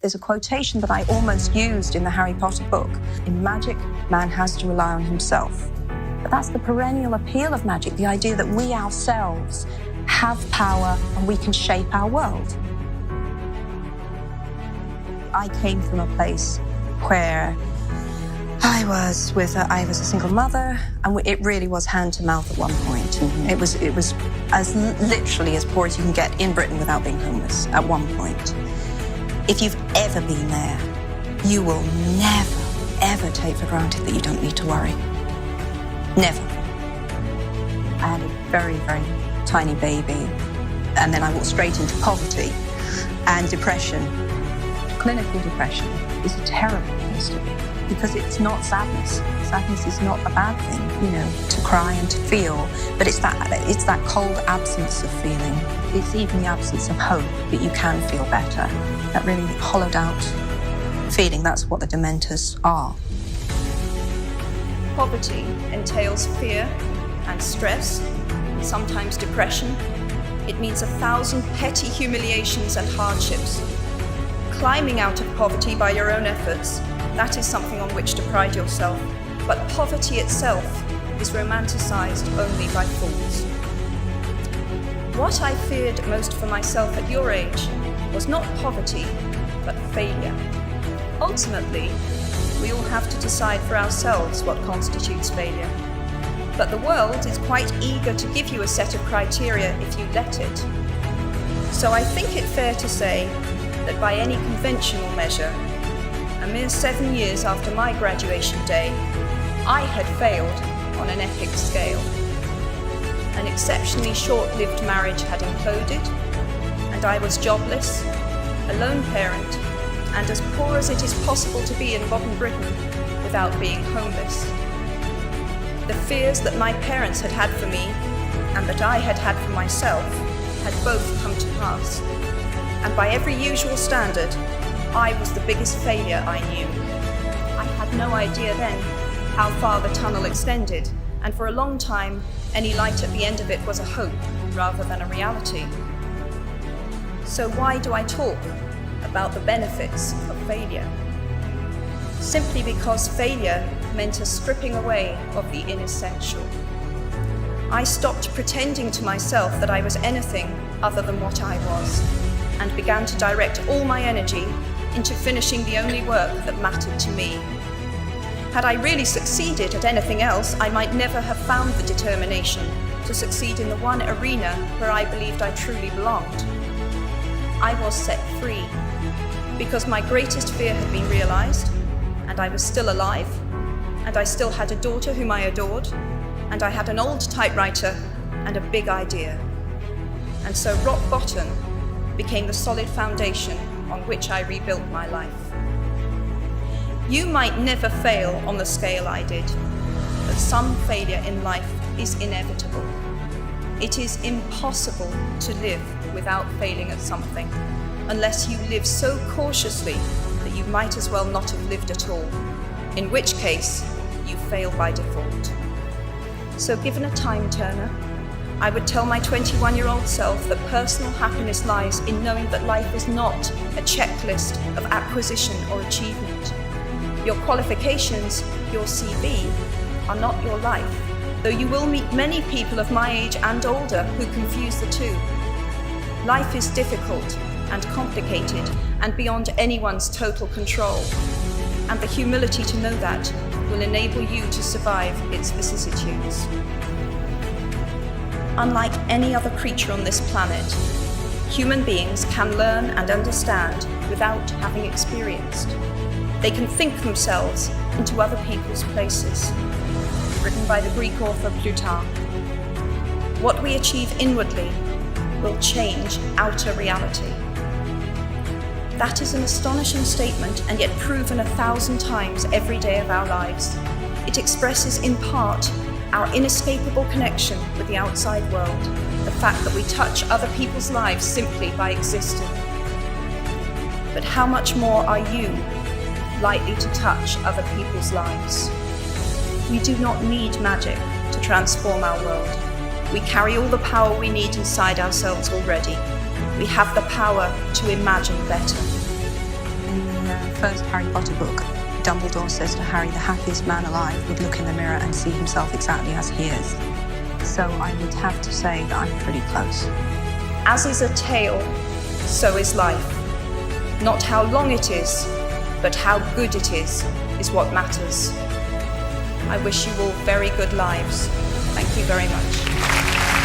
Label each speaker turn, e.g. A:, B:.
A: There's a quotation that I almost used in the Harry Potter book. In magic, man has to rely on himself. But that's the perennial appeal of magic, the idea that we ourselves have power and we can shape our world. I came from a place where I was a single mother, and it really was hand to mouth at one point. Mm-hmm. It was as literally as poor as you can get in Britain without being homeless at one point. If you've ever been there, you will never, ever take for granted that you don't need to worry. Never. I had a very, very tiny baby, and then I walked straight into poverty and depression. Clinical depression is a terrible place to be, because it's not sadness. Sadness is not a bad thing, to cry and to feel, but it's that cold absence of feeling. It's even the absence of hope that you can feel better. That really hollowed out feeling, that's what the Dementors are.
B: Poverty entails fear and stress, and sometimes depression. It means 1,000 petty humiliations and hardships. Climbing out of poverty by your own efforts, that is something on which to pride yourself. But poverty itself is romanticized only by fools. What I feared most for myself at your age was not poverty, but failure. Ultimately, we all have to decide for ourselves what constitutes failure. But the world is quite eager to give you a set of criteria if you let it. So I think it fair to say that by any conventional measure, a mere 7 years after my graduation day, I had failed on an epic scale. An exceptionally short-lived marriage had imploded, and I was jobless, a lone parent, and as poor as it is possible to be in modern Britain without being homeless. The fears that my parents had had for me, and that I had had for myself, had both come to pass. And by every usual standard, I was the biggest failure I knew. I had no idea then how far the tunnel extended, and for a long time, any light at the end of it was a hope rather than a reality. So why do I talk about the benefits of failure? Simply because failure meant a stripping away of the inessential. I stopped pretending to myself that I was anything other than what I was, and began to direct all my energy into finishing the only work that mattered to me. Had I really succeeded at anything else, I might never have found the determination to succeed in the one arena where I believed I truly belonged. I was set free because my greatest fear had been realized, and I was still alive, and I still had a daughter whom I adored, and I had an old typewriter and a big idea. And so rock bottom became the solid foundation on which I rebuilt my life. You might never fail on the scale I did, but some failure in life is inevitable. It is impossible to live without failing at something, unless you live so cautiously that you might as well not have lived at all, in which case you fail by default. So given a time turner, I would tell my 21-year-old self that personal happiness lies in knowing that life is not a checklist of acquisition or achievement. Your qualifications, your CV, are not your life, though you will meet many people of my age and older who confuse the two. Life is difficult and complicated and beyond anyone's total control, and the humility to know that will enable you to survive its vicissitudes. Unlike any other creature on this planet, human beings can learn and understand without having experienced. They can think themselves into other people's places. Written by the Greek author Plutarch. What we achieve inwardly will change outer reality. That is an astonishing statement, and yet proven 1,000 times every day of our lives. It expresses in part our inescapable connection with the outside world, the fact that we touch other people's lives simply by existing. But how much more are you likely to touch other people's lives? We do not need magic to transform our world. We carry all the power we need inside ourselves already. We have the power to imagine better.
A: And the first Harry Potter book, Dumbledore says to Harry, the happiest man alive would look in the mirror and see himself exactly as he is. So I would have to say that I'm pretty close.
B: As is a tale, so is life. Not how long it is, but how good it is what matters. I wish you all very good lives. Thank you very much.